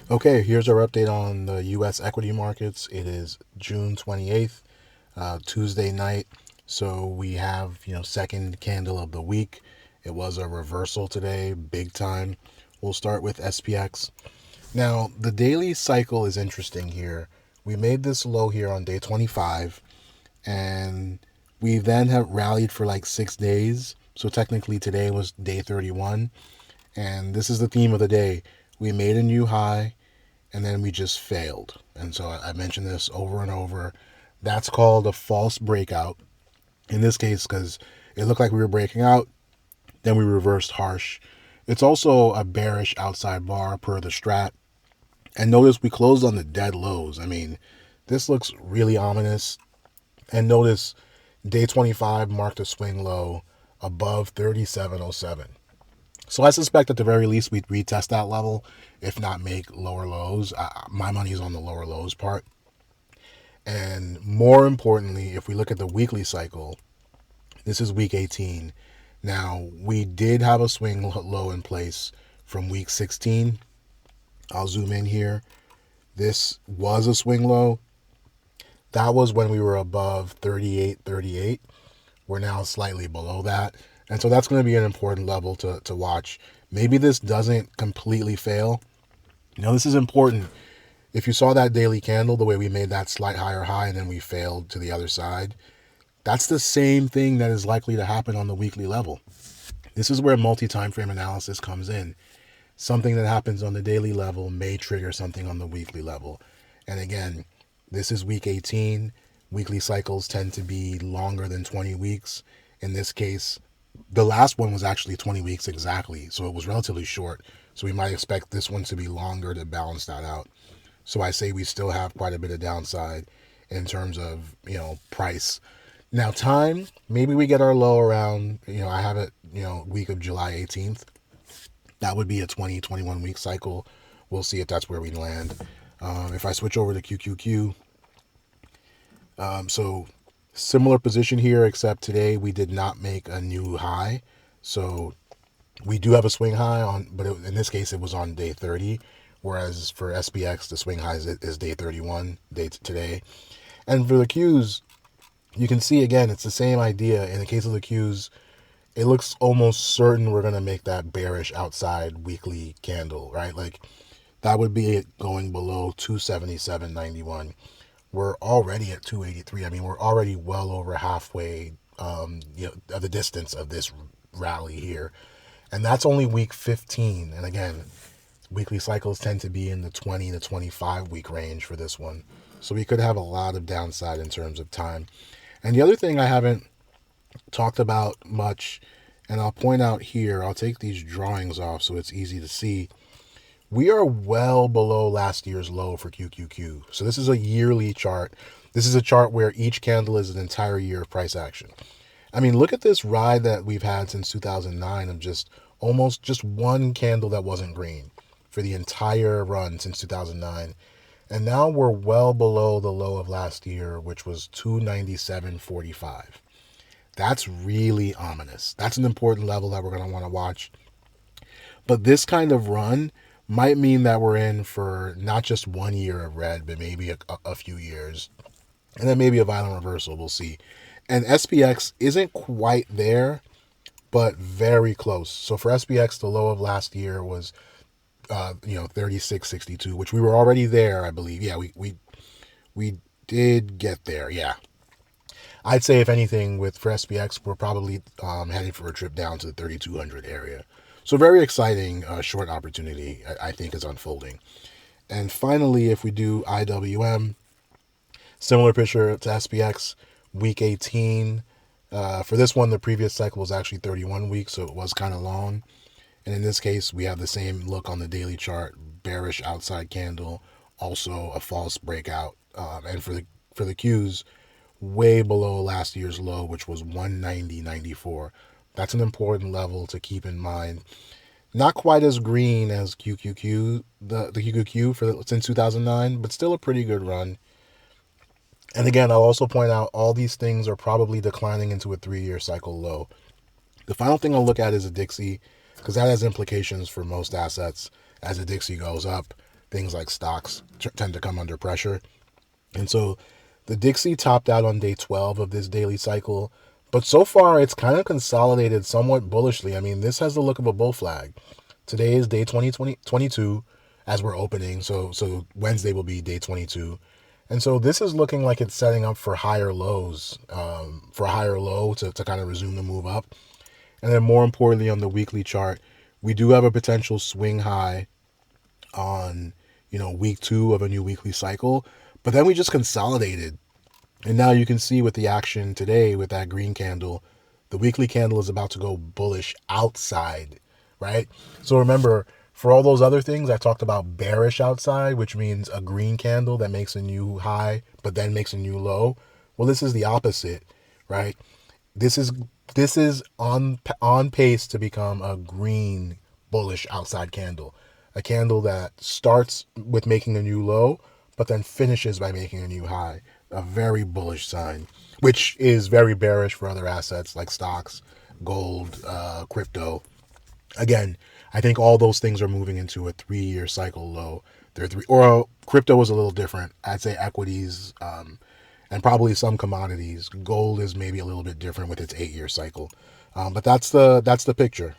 Okay, here's our update on the U.S. equity markets. It is June 28th, Tuesday night. So we have, second candle of the week. It was a reversal today, big time. We'll start with SPX. Now, the daily cycle is interesting here. We made this low here on day 25, and we then have rallied for like 6 days. So technically today was day 31, and this is the theme of the day. We made a new high, and then we just failed. And so I mentioned this over and over. That's called a false breakout in this case because it looked like we were breaking out, then we reversed harsh. It's also a bearish outside bar per the strat. And notice we closed on the dead lows. I mean, this looks really ominous. And notice day 25 marked a swing low above 3707. So I suspect at the very least we'd retest that level, if not make lower lows. My money's on the lower lows part. And more importantly, if we look at the weekly cycle, this is week 18. Now, we did have a swing low in place from week 16. I'll zoom in here. This was a swing low. That was when we were above 38.38. We're now slightly below that. And so that's going to be an important level to watch. Maybe this doesn't completely fail. Now, this is important. If you saw that daily candle, the way we made that slight higher high and then we failed to the other side, that's the same thing that is likely to happen on the weekly level. This is where multi-time frame analysis comes in. Something that happens on the daily level may trigger something on the weekly level. And again, this is week 18. Weekly cycles tend to be longer than 20 weeks. In this case, the last one was actually 20 weeks exactly, so it was relatively short. So we might expect this one to be longer to balance that out. So I say we still have quite a bit of downside in terms of, price. Now time, maybe we get our low around, I have it, week of July 18th. That would be a 21 week cycle. We'll see if that's where we land. If I switch over to QQQ, so similar position here, except today we did not make a new high. So we do have a swing high on, but in this case it was on day 30. Whereas for SPX, the swing high is day 31, today. And for the Qs, you can see again, it's the same idea. In the case of the Qs, it looks almost certain we're going to make that bearish outside weekly candle, right? Like that would be it going below 277.91. We're already at 283. I mean, we're already well over halfway, of the distance of this rally here. And that's only week 15. And again, weekly cycles tend to be in the 20 to 25 week range for this one. So we could have a lot of downside in terms of time. And the other thing I haven't talked about much, and I'll point out here, I'll take these drawings off so it's easy to see. We are well below last year's low for QQQ. So this is a yearly chart. This is a chart where each candle is an entire year of price action. I mean, look at this ride that we've had since 2009 of just almost just one candle that wasn't green for the entire run since 2009. And now we're well below the low of last year, which was 297.45. That's really ominous. That's an important level that we're going to want to watch. But this kind of run might mean that we're in for not just 1 year of red, but maybe a few years. And then maybe a violent reversal. We'll see. And SPX isn't quite there, but very close. So for SPX, the low of last year was 36.62, which we were already there, I believe. Yeah, we did get there. Yeah. I'd say if anything, for SPX, we're probably heading for a trip down to the 3200 area. So very exciting short opportunity, I think, is unfolding. And finally, if we do IWM, similar picture to SPX, week 18. For this one, the previous cycle was actually 31 weeks, so it was kind of long. And in this case, we have the same look on the daily chart, bearish outside candle, also a false breakout. And for the Qs, way below last year's low, which was 190.94. That's an important level to keep in mind. Not quite as green as QQQ, the QQQ since 2009, but still a pretty good run. And again, I'll also point out all these things are probably declining into a 3-year cycle low. The final thing I'll look at is a Dixie, because that has implications for most assets. As a Dixie goes up, things like stocks tend to come under pressure. And so the Dixie topped out on day 12 of this daily cycle, but so far it's kind of consolidated somewhat bullishly. I mean, this has the look of a bull flag. Today is day 22 as we're opening, so Wednesday will be day 22. And so this is looking like it's setting up for higher lows, for a higher low to kind of resume the move up. And then more importantly, on the weekly chart, we do have a potential swing high on, week 2 of a new weekly cycle. But then we just consolidated. And now you can see with the action today with that green candle, the weekly candle is about to go bullish outside, right? So remember, for all those other things, I talked about bearish outside, which means a green candle that makes a new high, but then makes a new low. Well, this is the opposite, right? This is on pace to become a green bullish outside candle, a candle that starts with making a new low, but then finishes by making a new high. A very bullish sign, which is very bearish for other assets like stocks, gold, crypto. Again, I think all those things are moving into a 3-year cycle low. They're three, or crypto is a little different. I'd say equities, and probably some commodities. Gold is maybe a little bit different with its 8-year cycle. But that's the picture.